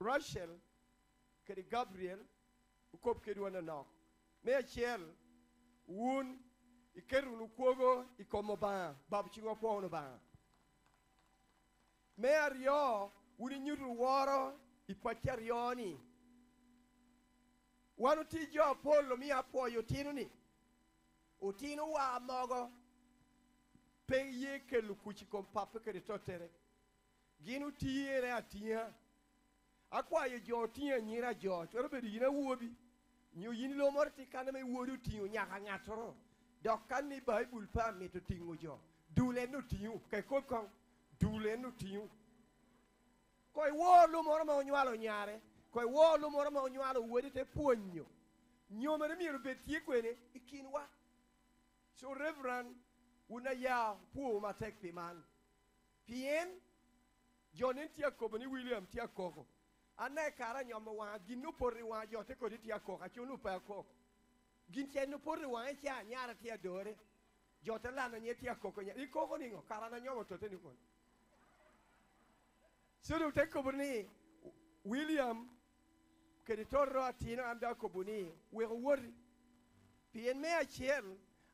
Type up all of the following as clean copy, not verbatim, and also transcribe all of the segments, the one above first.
Rachel kedi Gabriel ukop kedi wana nok me achiel un ikeru nukuogo ikomo ba bab chingo pono ba me ario uni nyuru woro ipatia rioni wanu ti jo Apollo mi apoyo tinuni utino wa mogo pe ye ke lukuchi kom papa ke totere ginu tiere atia akwa ye jo tia nyira jo toro be yina wobi nyu yini lo morti kana me wodu tinyo nyaka ngatoro dokkan ni bible pa mi to tingo jo dule no tinyo ke ko kon dule no tinyo koy wo lu moro ma onywalo nyare koy wo lu moro ma onywalo wodi te ponyo nyomere mi rubetie kwene ikinwa so reverend una ya pu ma tek pi man pien jonin tia ko ni William tia koko ane kara nyoma wa ginu porri wa jo te ko tia koko achunu pa ko gin tia no porri wa cha nyara tia dore jo te lana nye tia koko nya I koko ningo kara na nyoma to te ni kon so do te ko ni William keditorro atino anda ko buni we wori pien me achiel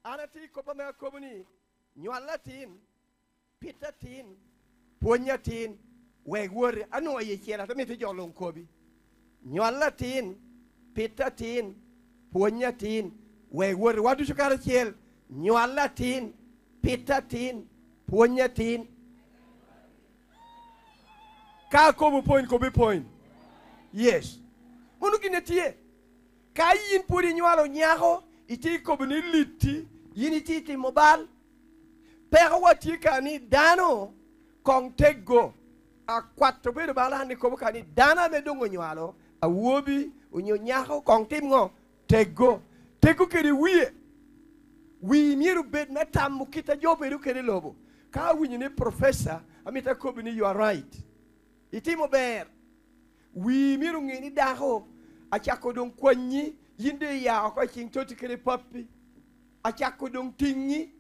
anati ko pa me ko buni nyalatin pitatin ponyatin we wori anu ye chiela to me ti jolon kobi nyalatin pitatin ponyatin we wori wadu sukara chiel nyalatin pitatin ponyatin ka ko bu point yes unu kinetie ka yin puri nywalo nyaho iti ko buni liti yini titi mobal pero wati kani dano kong tego a kwatto be bala ni ko kani dana me dongo nywalo a wobi unyo nyaho kong timgo tego kedi wi miru bed metam mukita jobe ru kedi lobo ka winyi ni professor amita ko buni you are right iti mo ber wi miru ngini daho achako don kwanyi yinde ya ko chin toti kere papi achako don tingi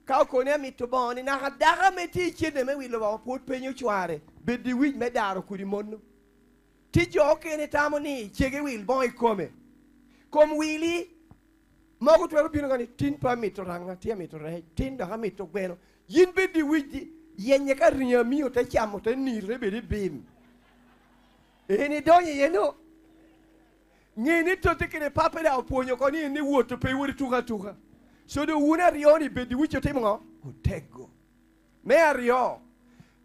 ka ko ne mi to boni na daga meti chide me wi lo ba pot penyo chware be di wi me daro kuri monno ti jo ke ne tamoni chege wil boy come kom wili mogo to bino gani tin pa mi to ranga ti mi to re tin da mi to beno yin be di wi yenye ka riya mi o te chamo te ni re be di bim eni donye yeno ngeni to te kene papa da oponyo ko ni woto pe wori tuga so do una rioni be di wicho timo utego me ario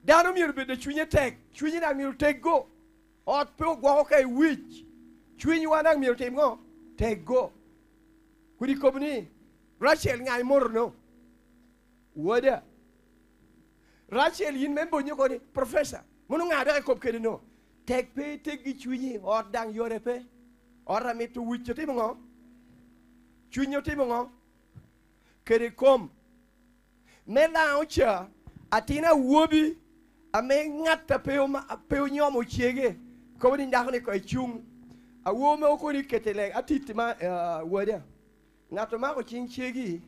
dano mi be de chunye tek chunye na mi tego ot pe gwo ka wich chunye wana mi timo tego kuri kobni Rachel ngai morno woda Rachel yin membo nyoko ni professor munu ngada ko kede no tek pe tegi chunye ot dang yore pe ora mi tu wicho timo ngo chunyo timo ngo kede kom me la ocha atina wobi ame ngata pe nyomo chiege ko ni ndako ni ko chung a wo me ko ni ketele atitima woda ngato ma ko chin chiegi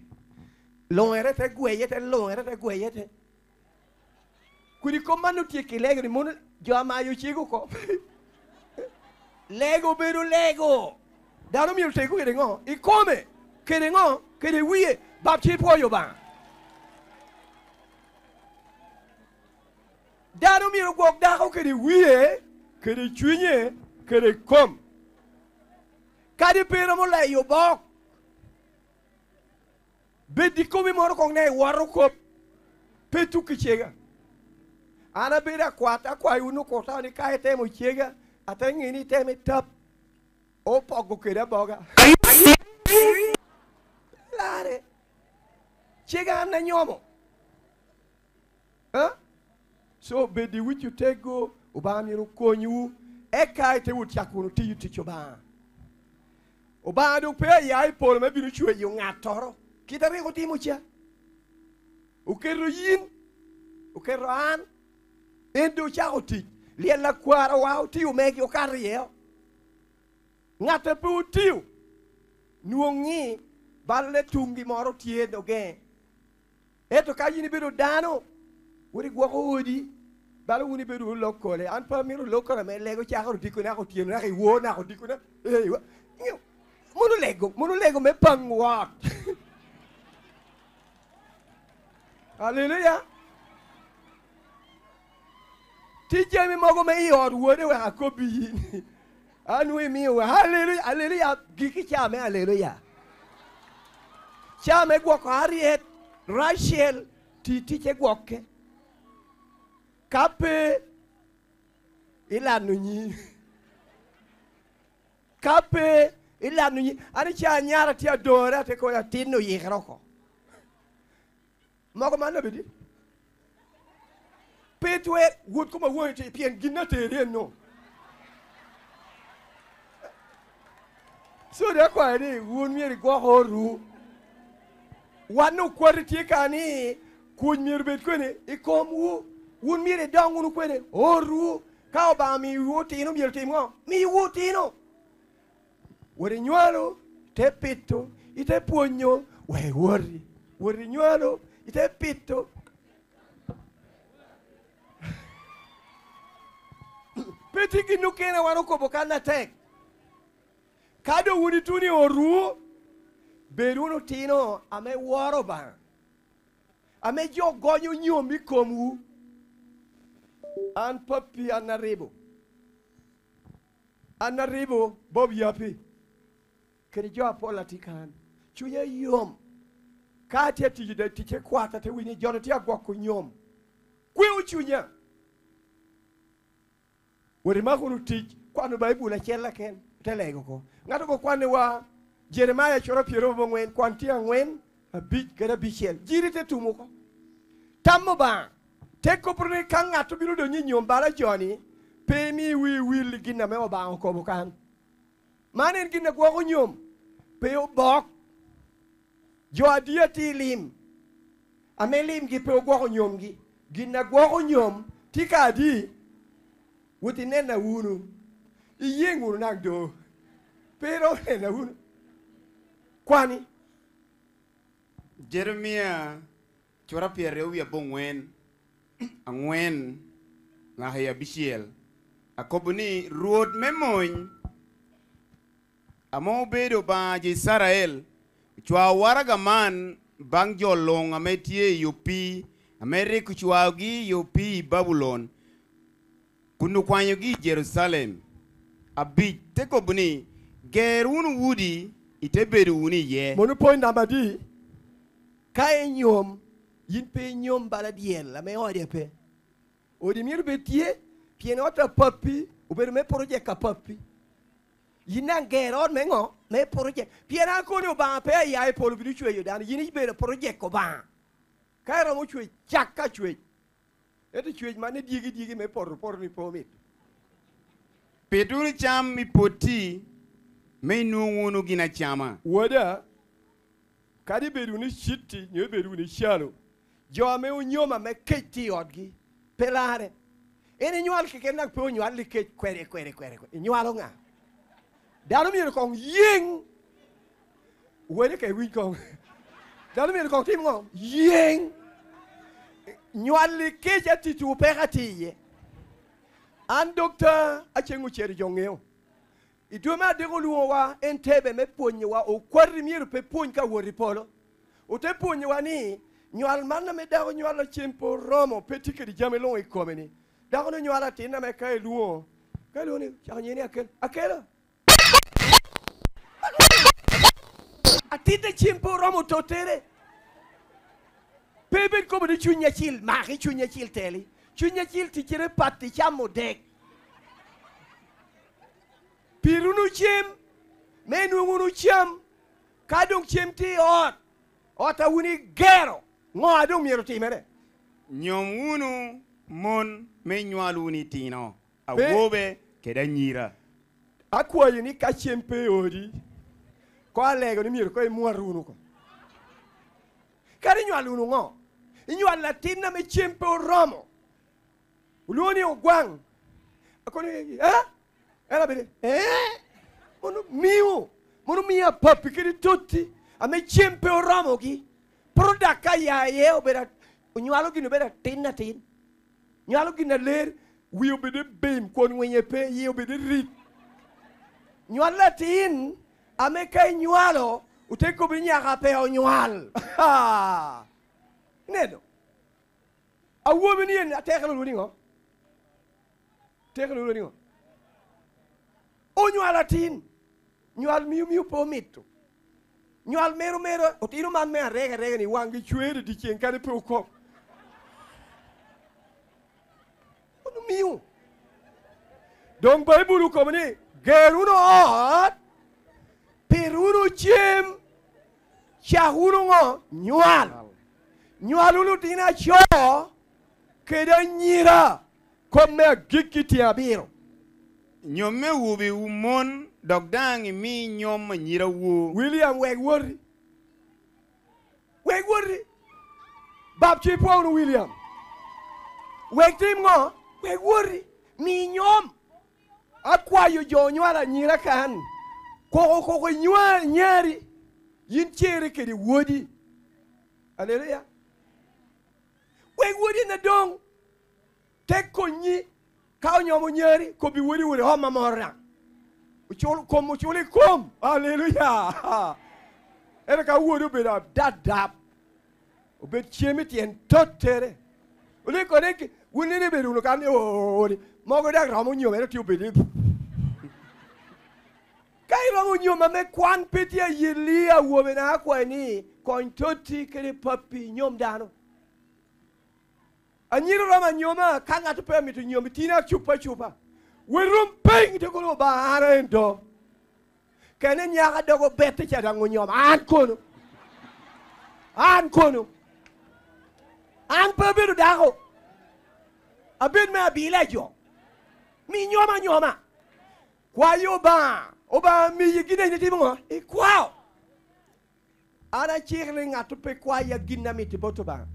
longere te gweyete kuri komando tie kelege ni mon jo ma yo chiego ko Lego beru lego. Dano mi utego kede ngo. I come. Kede ngo. Kede wiye. Bapchi po yo ba. Dano mi ugok dako kede wiye. Kede chunye. Kede kom. Kade pera mo la yo bok. Bedi komi moro kong ne waro kop. Petu kichega. Ana beda kwata kwa yuno kota ni kae temo chega. Atengi ni teme tap opo go keda boga lare chega na nyomo so bedi which you take go obami ru konyu e kai te wut yakunu ti yuti choba oba do pe ya ipolo me binu chwe yo ngatoro kitare ko ti mucha ukero yin ukero an endo chakoti liela kwara wao tiu megi okario ngate pu tiu nuongi balle tungi moro tiedo ge eto ka yini bedo dano wori gwako odi bala wuni bedu lokole an pa miru lokole me lego chakaro dikuna ko tienu na ki wo na ko dikuna munu lego me pangwa hallelujah tije mi mogo me yor wode wa ko bi anu mi wa hallelujah hallelujah giki chame hallelujah chame gwo ko Harriet Rachel titi gwoke kape ilanu nyi kape ilanu nyi ani cha nyara ti adora te ko ya tino yigroko mogo manna bidi petwe would come away to pien ginate no so de kwa ni won mi go horu wanu kwati kani kun mi bet ko ne ikomu won mi re dangu ko ne horu ka ba mi wuti no mi te mo mi wuti no wori nywalo te pitto ite puonyo we wori nywalo ite pitto peti kinukene wano ko bokana tek kado wudi tuni oru beruno tino ame woro ba ame jo gonyo nyomi komu an papi anaribo bob yapi keri jo apola tikan chunya yom kati atijide tike kwata te wini jono ti agwako nyom kwe uchunya wori makunu tich kwanu Bible achela ken telego ko ngato ko kwane wa Jeremiah choro piero ngwen kwanti ngwen abich kada bichel jirite tumuko tammo ba teko prone kan ngato biro do nyinyo mbala joni pe mi wi wil gina me oba ko bukan manen gina go nyom pe obok jo adia tilim amelim gi pe go nyom gi gina go nyom tikadi wuti nena wunu iyengu nagdo pero nena wunu kwani Jeremiah chora piere wi abongwen angwen nga haya bichiel akobuni ruod memony amo bedo ba Israel chwa waraga man bang jolong ametie yupi Amerika chwa gi yupi Babylon kunu kwanyo gi Jerusalem abi teko buni gerun wudi iteberu wuni ye monu point number D kai nyom yin pe nyom baladiel la me ode pe odi mir betie pienota papi uber me project ka papi yina geron me ngo me project piena ko no ba pe ya e polo bi chwe yodan yini be project ko ba kai ro mo chwe chaka chwe eti chwe mane digi me por ni pomit peturi cham mi poti me nungunu gina chama woda kadi bedu ni shiti nyo bedu ni shalo jo me unyoma me keti odgi pelare ene nywal ke kenak pe nywal li ke kwere nywalo nga dalu mi ko yeng wede ke wi ko dalu mi ko tim ngo yeng nywal li ke jati tu peratiye an docteur achengu cheri jongeo iduma de goluwa entebe me ponye wa o kwarri mi pe pon ka wori polo o te ponye wa ni nywal manna me dago nywal chempo romo petike di jamelon e komeni dago no nywal tina me kay luo ni chanye ni akela atide chempo romo totere pebe ko de chunya chil mari chunya chil teli chunya chil ti kire patti chamo dek pirunu chem menu ngunu chem kadung chem ti ota wuni gero ngo adung miero ti mere nyom wunu mon me nywalu ni tino awobe keda nyira akwa yini ka chempe odi ko alego ni miero ko muarunu ko kari nywalu ngo inywa latina me chempe romo uloni ogwang akoni era bene mono mia papi kiri tutti a me chempe o ramo ki prodaka ya ye obera unywalo gi no bera tin Nyalo gina ler, wiyo bede bem kon wenye pe, yiyo bede rit. Nyual latin, ame kai nyualo, uteko binyaka pe o nyual. Nedo. A woman in a take a little. Take a little. O nyual latin, nyual miu pomito. Nyual mero, otino man me a rega ni wangi chuere di chien kare pe o kop. Ono miu. Dong Bible komani, geruno ot, peruno chim, chahuno ngo, nyual. Nyual ulu tina cho, keda nyira, komme gikiti abiro. Nyome wubi umon, dogdang mi nyom nyira wu. William Wegworry. Wegworry. Bab Chipon William. Wegtim ngo, Wegworry. Mi nyom. Akwa yu jo nyuala nyira kan. Koko nyuala nyari. Yin chere kedi wodi. Hallelujah. Wegworry na dong. Tek konyi. Kao nyomo nyari. Kobi wodi wodi homa morang. Uchuli kom. Hallelujah. Era ka wodi beda dadap. Obed chemiti en totere. Ule koneki. Wunene bedu uno kani ori. Mogo dak ramo nyoma era tiu bedi. Kai ramo nyoma me kwan petia yelia wobe na akwa ni. Kointoti kere papi nyom dano. Anyiro rama nyoma kanga tupe mitu nyomi tina chupa. Werum ping to go bahara endo. Kene nyaka dogo bete chada nyoma. An kono. An pabiru dago. Abin me abila jo. Mi nyoma. Kwa yo ba. Oba mi yigine ni timongo. Kwao. Ana chirle ngatupe kwa ya gina miti boto ba.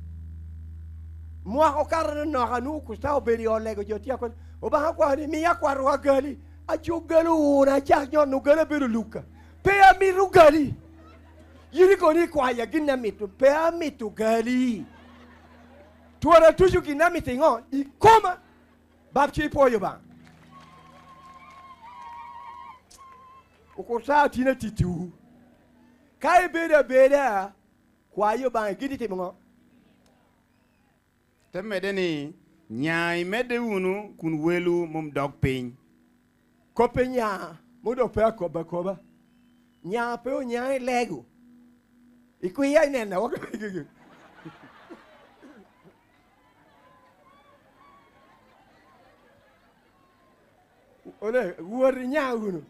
Mua okar no hanu kusta oberi olego jotia kon. Oba kwa ni mi yakwa ro gali. Achu galu na chaknyo no gale beru luka. Pe ami ru gali. Yiri ko ni kwa ya gina mitu pe ami tu gali. Tuara tuju gina miti ngo ikoma. Babchi po yo ba. Ukosa tina titu. Kai beda kwa yo ba gidi timongo. Temedeni nyai mede unu kun welu mum dog pin. Kope nya mudo pe koba. Nya pe o nya lego. Ikuya nena wako. Ole wori nya unu.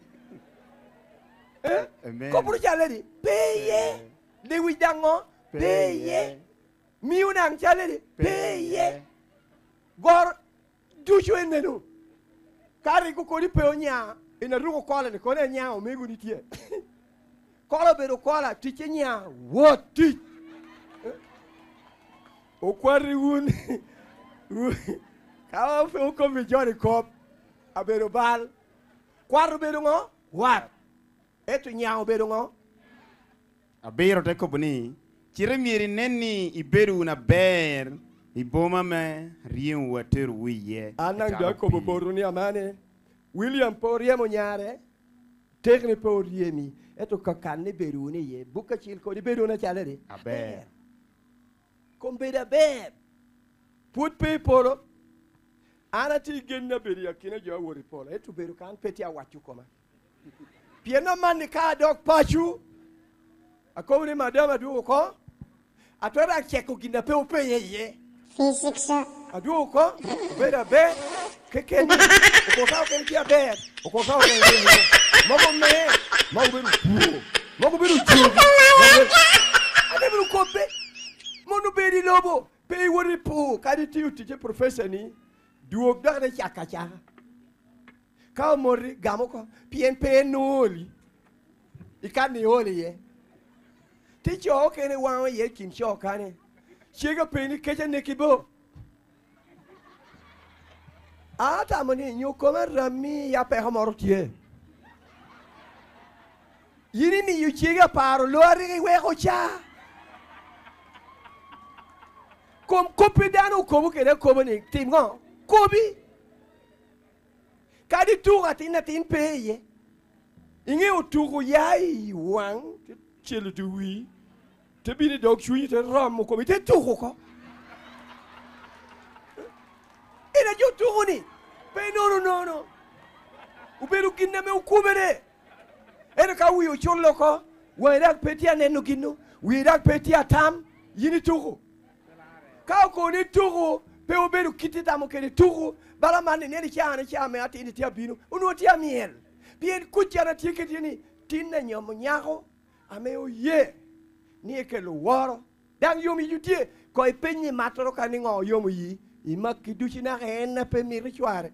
Amen. Kopuru chaledi peye. Lewi dango peye. Miunang chaledi peye. Gor dushu enenu. Kari kukori pe onya. Ina ruko kola ni kone nya o megu nitie. Kola bedo kola tiche nya. What ti? O kwari un. Kawa fe o komi jori kop. Abedo bal. Kwaru bedo ngo. What? Etu nya o bedo ngo. Abero te kopuni. Chire miri neni iberu na ber. Iboma me rien water wiye. Anang da kobo boruni amane. William Poriemo nyare. Tekne Poriemi. Eto kakane beruni ye. Buka chil ko di beruna chalere. Aber. Kombeda ber. Put people. Anati genna beria kina jo wori polo. Etu beru kan peti awachu koma. Piena mani ka dog pachu. Akowni madama du ko. Atwara cheko ginda pe openye ye. Physics. Adu ko. Beda be. Kekeni. Okosa ko kia be. Okosa ko be. Mogo me. Mogo beru. Mogo beru ju. Ade beru ko be. Monu beri lobo. Pe wori pu. Kadi tiu tije professor ni. Duok dagre chaka chaka. Ka mori gamoko. PNP noli. Ikani oli ye. Ticho kene wan ye kin sho kane. Chega peni keja nekibo. Ata mani nyu koma rami ya pe hamorotie. Yini mi yu chega paro lori we kocha. Kom kopidano kobu kene kobu ni timgo. kobi kadi tuga tin peye inge utugo yai wang chelu duwi te bini dog chui te ram ko te tugo ko ina jo tugo ni pe no uberu kinna me ukubere ena ka wi ucholo ko wirak petia nenu kinu wirak petia tam yini tugo ka ko ni tugo pe uberu kitita mo kene tugo bala man ne cha me ati ni tia binu uno tia miel bien kuchara tiketi ni tinna nyomo nyako ame o ye ni ke lo woro dang yomi jutie ko e penye matoro kaningo yomo yi imaki duchina ena pe mi rituare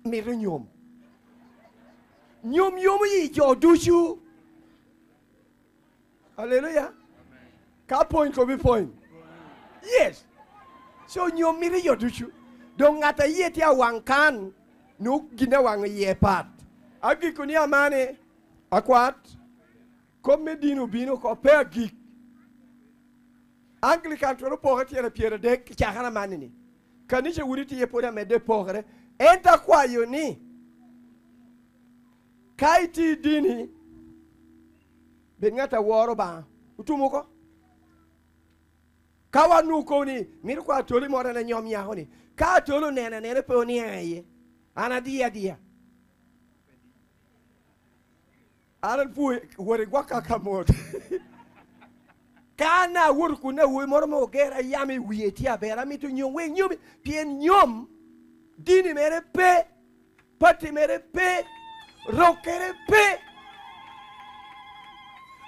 mi nyom yomo yi jo duchu hallelujah ka point ko be point yes so nyom mi yo duchu don ngata yeti awankan no gina wang ye pat agi kuni amane akwat kom medino bino ko pe gik Anglican toro pogati era piera de chahana manini kanisha wuriti ye poda me de pogre enta kwa yoni kaiti dini bengata woro ba utumuko kawa nuko ni mir kwa toli mora na nyom ya honi ka tolo nene pe oni aye ana dia aran pu wore gwaka kamot kana wurku na we mormo gera yami wieti abera mitu nyomwe nyomi pien nyom dini mere pe pati mere pe rokere pe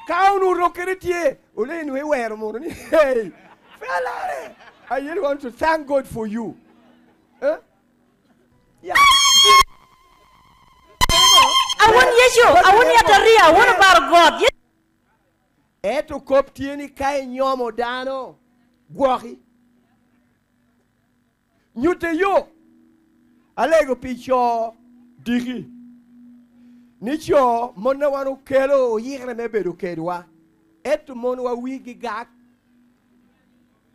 kaunu rokere tie ole ni we wero mo ni hey felare I really want to thank God for you yeah I want Yeshua. I want Yataria. What about God? Eto kop tieni kai nyomo dano gwori nyute yo alego picho digi nicho mona wanu kelo yigre me bedo kedwa eto mona wa wigi gak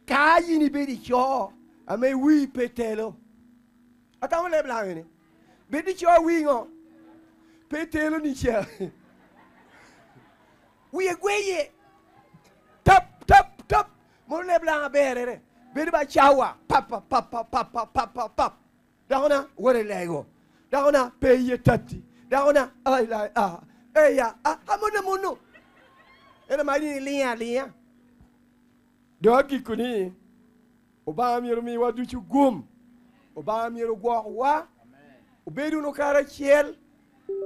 kayi ni bedi cho ame wi petelo atamu le blangene bedi cho wi ngo petelo ni cha wi gweye tap mo le blanc berere bedi ba chawa pap daona wore lego daona peye tati daona ay la eya amona mono ena mari lia dogi kuni oba mi romi wadu ci gum oba mi ro gwo wa obedu no kara chiel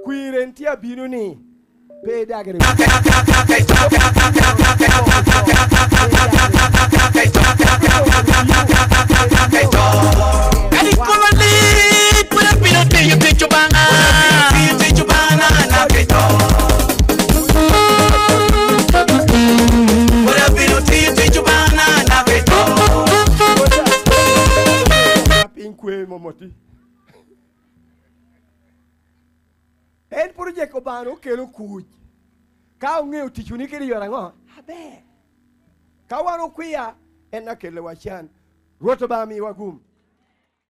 kuirenti abinu ni pe dagere en project ko bano kelo kuj ka ngeo tichuni kiri yora ngo abe ka wano kuya en akele wachan roto ba mi wagum